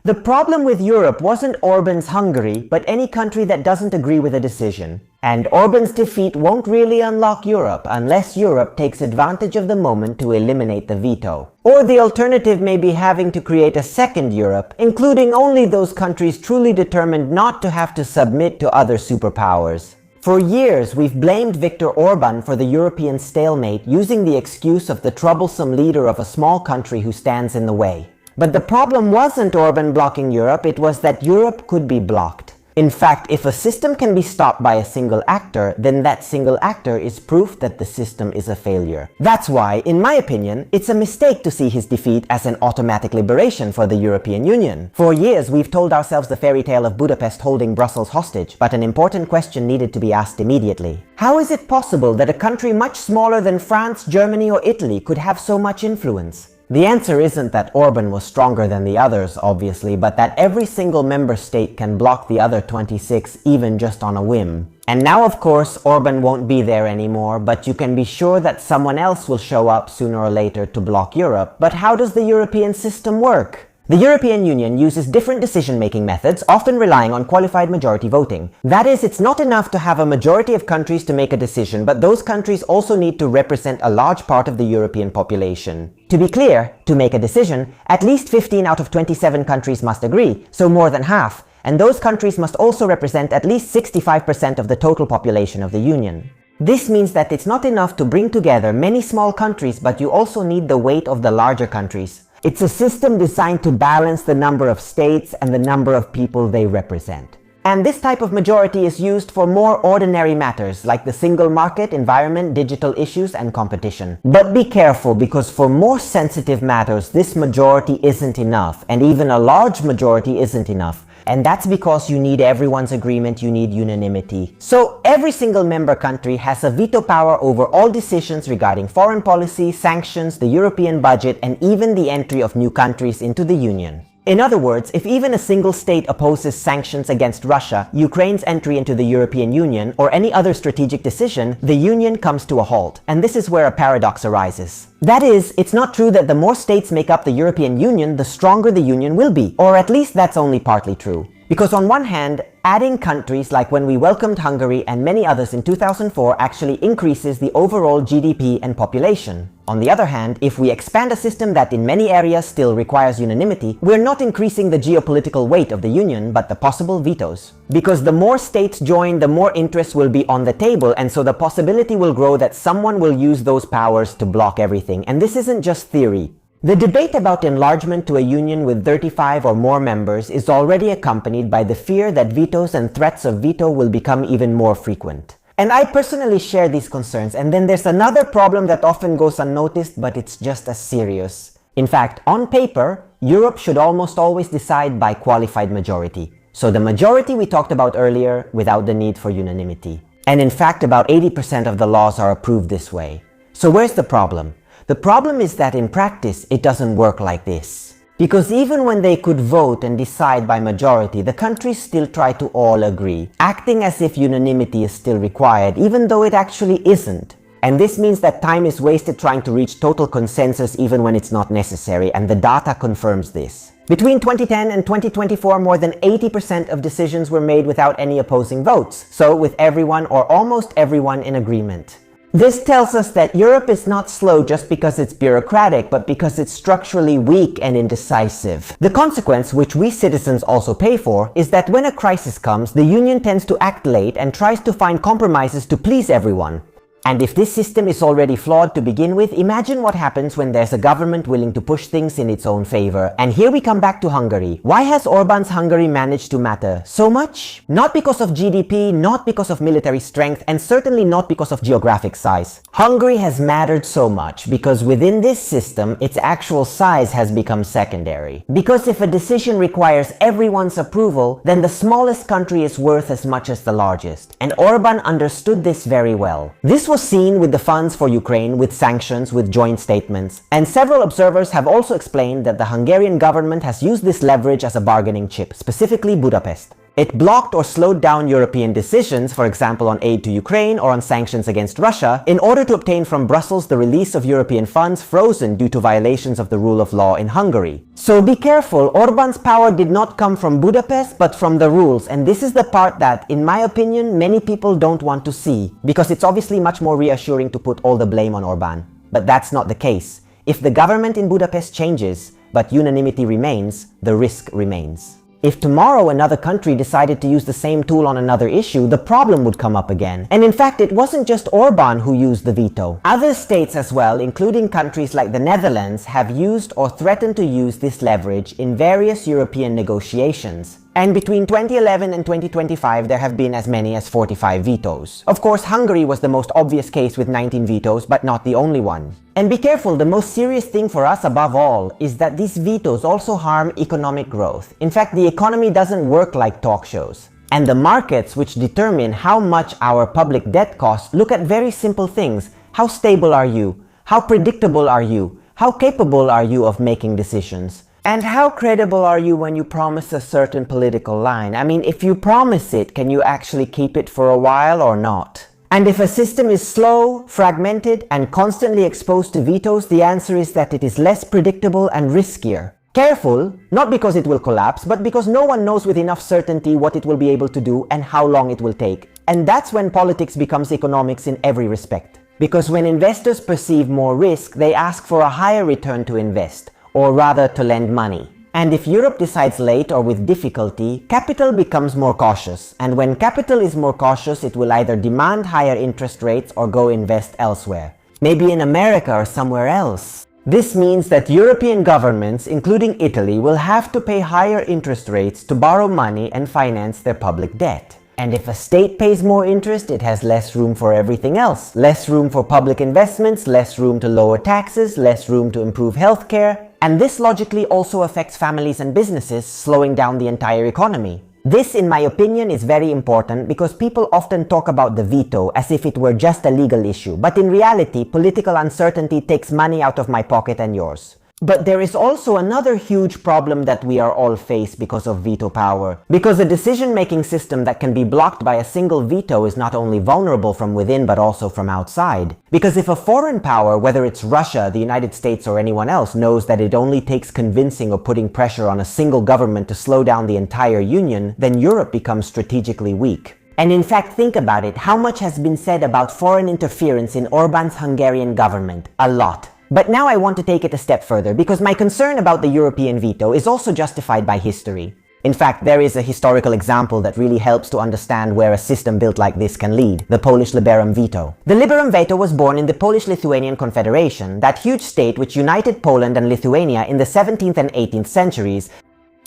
The problem with Europe wasn't Orban's Hungary, but any country that doesn't agree with a decision. And Orban's defeat won't really unlock Europe unless Europe takes advantage of the moment to eliminate the veto. Or the alternative may be having to create a second Europe, including only those countries truly determined not to have to submit to other superpowers. For years, we've blamed Viktor Orban for the European stalemate using the excuse of the troublesome leader of a small country who stands in the way. But the problem wasn't Orban blocking Europe, it was that Europe could be blocked. In fact, if a system can be stopped by a single actor, then that single actor is proof that the system is a failure. That's why, in my opinion, it's a mistake to see his defeat as an automatic liberation for the European Union. For years, we've told ourselves the fairy tale of Budapest holding Brussels hostage, but an important question needed to be asked immediately. How is it possible that a country much smaller than France, Germany, or Italy could have so much influence? The answer isn't that Orban was stronger than the others, obviously, but that every single member state can block the other 26 even just on a whim. And now, of course, Orban won't be there anymore, but you can be sure that someone else will show up sooner or later to block Europe. But how does the European system work? The European Union uses different decision-making methods, often relying on qualified majority voting. That is, it's not enough to have a majority of countries to make a decision, but those countries also need to represent a large part of the European population. To be clear, to make a decision, at least 15 out of 27 countries must agree, so more than half, and those countries must also represent at least 65% of the total population of the Union. This means that it's not enough to bring together many small countries, but you also need the weight of the larger countries. It's a system designed to balance the number of states and the number of people they represent. And this type of majority is used for more ordinary matters like the single market, environment, digital issues, and competition. But be careful, because for more sensitive matters, this majority isn't enough, and even a large majority isn't enough. And that's because you need everyone's agreement, you need unanimity. So every single member country has a veto power over all decisions regarding foreign policy, sanctions, the European budget, and even the entry of new countries into the Union. In other words, if even a single state opposes sanctions against Russia, Ukraine's entry into the European Union, or any other strategic decision, the Union comes to a halt. And this is where a paradox arises. That is, it's not true that the more states make up the European Union, the stronger the Union will be. Or at least that's only partly true. Because on one hand, adding countries like when we welcomed Hungary and many others in 2004 actually increases the overall GDP and population. On the other hand, if we expand a system that in many areas still requires unanimity, we're not increasing the geopolitical weight of the Union, but the possible vetoes. Because the more states join, the more interest will be on the table, and so the possibility will grow that someone will use those powers to block everything. And this isn't just theory. The debate about enlargement to a union with 35 or more members is already accompanied by the fear that vetoes and threats of veto will become even more frequent. And I personally share these concerns, and then there's another problem that often goes unnoticed, but it's just as serious. In fact, on paper, Europe should almost always decide by qualified majority. So the majority we talked about earlier without the need for unanimity. And in fact, about 80% of the laws are approved this way. So where's the problem? The problem is that in practice, it doesn't work like this. Because even when they could vote and decide by majority, the countries still try to all agree, acting as if unanimity is still required, even though it actually isn't. And this means that time is wasted trying to reach total consensus even when it's not necessary, and the data confirms this. Between 2010 and 2024, more than 80% of decisions were made without any opposing votes, so with everyone or almost everyone in agreement. This tells us that Europe is not slow just because it's bureaucratic, but because it's structurally weak and indecisive. The consequence, which we citizens also pay for, is that when a crisis comes, the Union tends to act late and tries to find compromises to please everyone. And if this system is already flawed to begin with, imagine what happens when there's a government willing to push things in its own favor. And here we come back to Hungary. Why has Orbán's Hungary managed to matter so much? Not because of GDP, not because of military strength, and certainly not because of geographic size. Hungary has mattered so much because within this system, its actual size has become secondary. Because if a decision requires everyone's approval, then the smallest country is worth as much as the largest. And Orbán understood this very well. This was seen with the funds for Ukraine, with sanctions, with joint statements. And several observers have also explained that the Hungarian government has used this leverage as a bargaining chip, specifically Budapest. It blocked or slowed down European decisions, for example on aid to Ukraine or on sanctions against Russia, in order to obtain from Brussels the release of European funds frozen due to violations of the rule of law in Hungary. So be careful, Orban's power did not come from Budapest but from the rules, and this is the part that, in my opinion, many people don't want to see, because it's obviously much more reassuring to put all the blame on Orban. But that's not the case. If the government in Budapest changes, but unanimity remains, the risk remains. If tomorrow another country decided to use the same tool on another issue, the problem would come up again. And in fact, it wasn't just Orban who used the veto. Other states as well, including countries like the Netherlands, have used or threatened to use this leverage in various European negotiations. And between 2011 and 2025, there have been as many as 45 vetoes. Of course, Hungary was the most obvious case with 19 vetoes, but not the only one. And be careful, the most serious thing for us above all is that these vetoes also harm economic growth. In fact, the economy doesn't work like talk shows. And the markets, which determine how much our public debt costs, look at very simple things. How stable are you? How predictable are you? How capable are you of making decisions? And how credible are you when you promise a certain political line? I mean, if you promise it, can you actually keep it for a while or not? And if a system is slow, fragmented, and constantly exposed to vetoes, the answer is that it is less predictable and riskier. Careful, not because it will collapse, but because no one knows with enough certainty what it will be able to do and how long it will take. And that's when politics becomes economics in every respect. Because when investors perceive more risk, they ask for a higher return to invest, or rather to lend money. And if Europe decides late or with difficulty, capital becomes more cautious. And when capital is more cautious, it will either demand higher interest rates or go invest elsewhere. Maybe in America or somewhere else. This means that European governments, including Italy, will have to pay higher interest rates to borrow money and finance their public debt. And if a state pays more interest, it has less room for everything else. Less room for public investments, less room to lower taxes, less room to improve healthcare. And this logically also affects families and businesses, slowing down the entire economy. This, in my opinion, is very important because people often talk about the veto as if it were just a legal issue. But in reality, political uncertainty takes money out of my pocket and yours. But there is also another huge problem that we are all faced because of veto power. Because a decision-making system that can be blocked by a single veto is not only vulnerable from within but also from outside. Because if a foreign power, whether it's Russia, the United States or anyone else, knows that it only takes convincing or putting pressure on a single government to slow down the entire union, then Europe becomes strategically weak. And in fact, think about it, how much has been said about foreign interference in Orban's Hungarian government? A lot. But now I want to take it a step further because my concern about the European veto is also justified by history. In fact, there is a historical example that really helps to understand where a system built like this can lead, the Polish Liberum Veto. The Liberum Veto was born in the Polish-Lithuanian Confederation, that huge state which united Poland and Lithuania in the 17th and 18th centuries.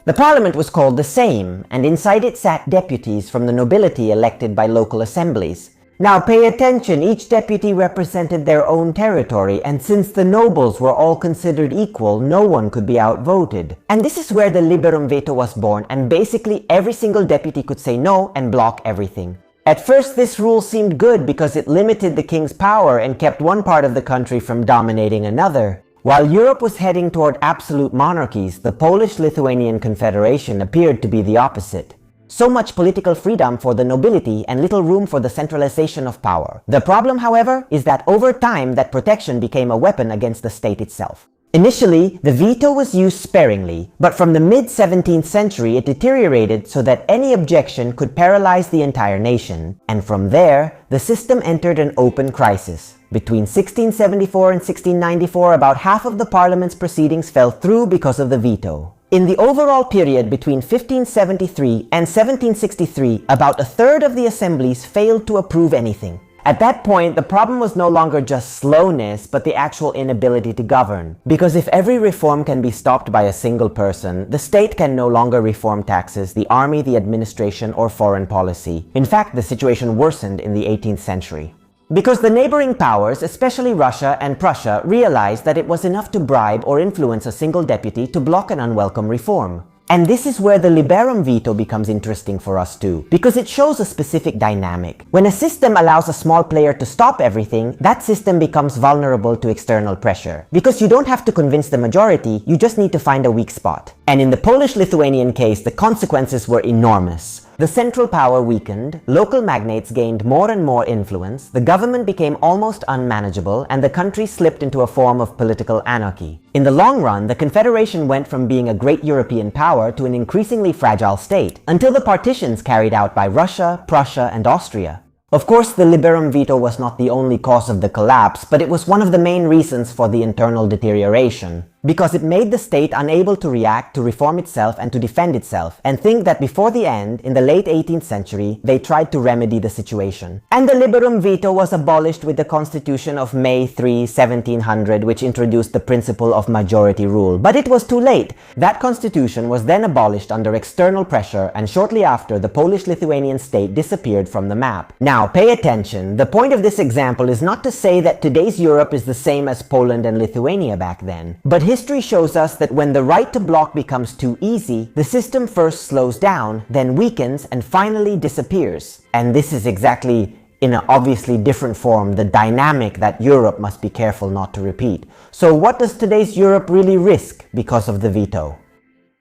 The parliament was called the Sejm, and inside it sat deputies from the nobility elected by local assemblies. Now pay attention, each deputy represented their own territory, and since the nobles were all considered equal, no one could be outvoted. And this is where the Liberum Veto was born, and basically every single deputy could say no and block everything. At first this rule seemed good because it limited the king's power and kept one part of the country from dominating another. While Europe was heading toward absolute monarchies, the Polish-Lithuanian Confederation appeared to be the opposite. So much political freedom for the nobility and little room for the centralization of power. The problem, however, is that over time that protection became a weapon against the state itself. Initially, the veto was used sparingly, but from the mid-17th century it deteriorated so that any objection could paralyze the entire nation. And from there, the system entered an open crisis. Between 1674 and 1694, about half of the parliament's proceedings fell through because of the veto. In the overall period between 1573 and 1763, about a third of the assemblies failed to approve anything. At that point, the problem was no longer just slowness, but the actual inability to govern. Because if every reform can be stopped by a single person, the state can no longer reform taxes, the army, the administration, or foreign policy. In fact, the situation worsened in the 18th century. Because the neighboring powers, especially Russia and Prussia, realized that it was enough to bribe or influence a single deputy to block an unwelcome reform. And this is where the Liberum Veto becomes interesting for us too, because it shows a specific dynamic. When a system allows a small player to stop everything, that system becomes vulnerable to external pressure. Because you don't have to convince the majority, you just need to find a weak spot. And in the Polish-Lithuanian case, the consequences were enormous. The central power weakened, local magnates gained more and more influence, the government became almost unmanageable, and the country slipped into a form of political anarchy. In the long run, the Confederation went from being a great European power to an increasingly fragile state, until the partitions carried out by Russia, Prussia, and Austria. Of course, the Liberum veto was not the only cause of the collapse, but it was one of the main reasons for the internal deterioration. Because it made the state unable to react, to reform itself, and to defend itself, and think that before the end, in the late 18th century, they tried to remedy the situation. And the Liberum veto was abolished with the Constitution of May 3, 1700, which introduced the principle of majority rule. But it was too late. That constitution was then abolished under external pressure, and shortly after, the Polish-Lithuanian state disappeared from the map. Now, pay attention. The point of this example is not to say that today's Europe is the same as Poland and Lithuania back then, but history shows us that when the right to block becomes too easy, the system first slows down, then weakens, and finally disappears. And this is exactly, in an obviously different form, the dynamic that Europe must be careful not to repeat. So what does today's Europe really risk because of the veto?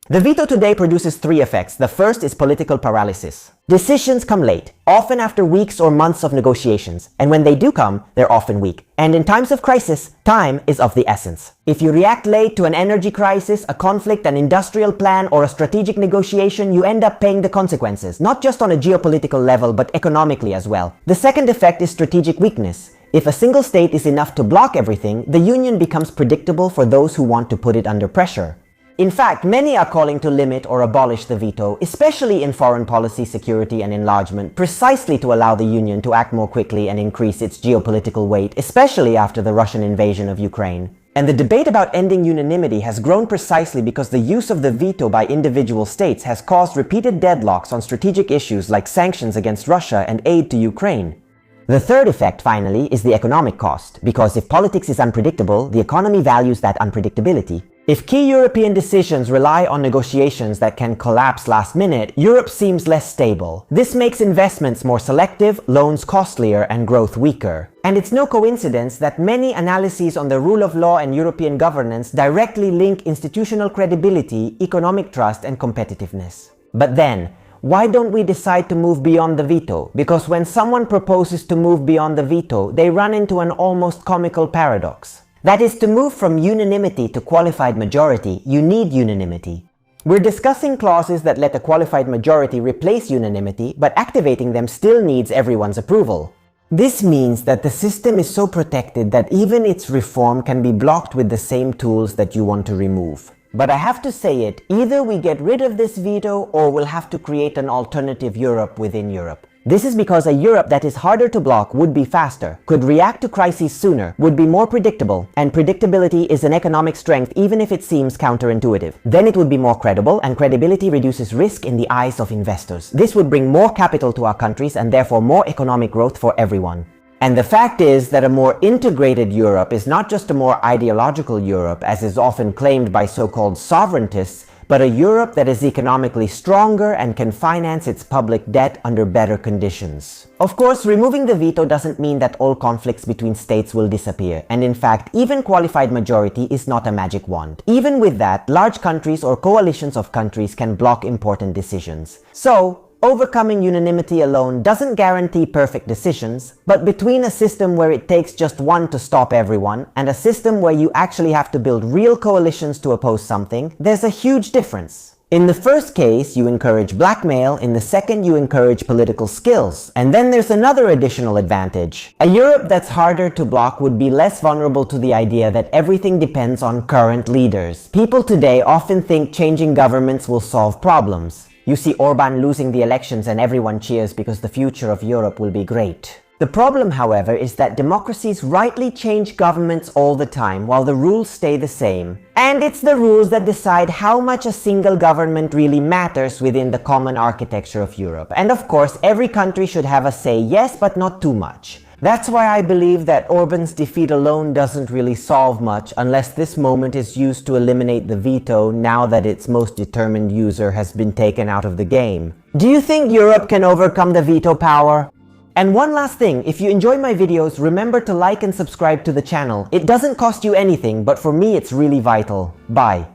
The veto today produces three effects. The first is political paralysis. Decisions come late, often after weeks or months of negotiations, and when they do come, they're often weak. And in times of crisis, time is of the essence. If you react late to an energy crisis, a conflict, an industrial plan, or a strategic negotiation, you end up paying the consequences, not just on a geopolitical level, but economically as well. The second effect is strategic weakness. If a single state is enough to block everything, the union becomes predictable for those who want to put it under pressure. In fact, many are calling to limit or abolish the veto, especially in foreign policy, security, and enlargement, precisely to allow the Union to act more quickly and increase its geopolitical weight, especially after the Russian invasion of Ukraine. And the debate about ending unanimity has grown precisely because the use of the veto by individual states has caused repeated deadlocks on strategic issues like sanctions against Russia and aid to Ukraine. The third effect, finally, is the economic cost, because if politics is unpredictable, the economy values that unpredictability. If key European decisions rely on negotiations that can collapse last minute, Europe seems less stable. This makes investments more selective, loans costlier, and growth weaker. And it's no coincidence that many analyses on the rule of law and European governance directly link institutional credibility, economic trust, and competitiveness. But then, why don't we decide to move beyond the veto? Because when someone proposes to move beyond the veto, they run into an almost comical paradox. That is, to move from unanimity to qualified majority, you need unanimity. We're discussing clauses that let a qualified majority replace unanimity, but activating them still needs everyone's approval. This means that the system is so protected that even its reform can be blocked with the same tools that you want to remove. But I have to say it, either we get rid of this veto or we'll have to create an alternative Europe within Europe. This is because a Europe that is harder to block would be faster, could react to crises sooner, would be more predictable, and predictability is an economic strength even if it seems counterintuitive. Then it would be more credible, and credibility reduces risk in the eyes of investors. This would bring more capital to our countries and therefore more economic growth for everyone. And the fact is that a more integrated Europe is not just a more ideological Europe, as is often claimed by so-called sovereigntists, but a Europe that is economically stronger and can finance its public debt under better conditions. Of course, removing the veto doesn't mean that all conflicts between states will disappear, and in fact, even qualified majority is not a magic wand. Even with that, large countries or coalitions of countries can block important decisions. So, overcoming unanimity alone doesn't guarantee perfect decisions, but between a system where it takes just one to stop everyone and a system where you actually have to build real coalitions to oppose something, there's a huge difference. In the first case, you encourage blackmail, in the second you encourage political skills. And then there's another additional advantage. A Europe that's harder to block would be less vulnerable to the idea that everything depends on current leaders. People today often think changing governments will solve problems. You see Orban losing the elections and everyone cheers because the future of Europe will be great. The problem, however, is that democracies rightly change governments all the time while the rules stay the same. And it's the rules that decide how much a single government really matters within the common architecture of Europe. And of course, every country should have a say, yes, but not too much. That's why I believe that Orban's defeat alone doesn't really solve much unless this moment is used to eliminate the veto now that its most determined user has been taken out of the game. Do you think Europe can overcome the veto power? And one last thing, if you enjoy my videos, remember to like and subscribe to the channel. It doesn't cost you anything, but for me it's really vital. Bye.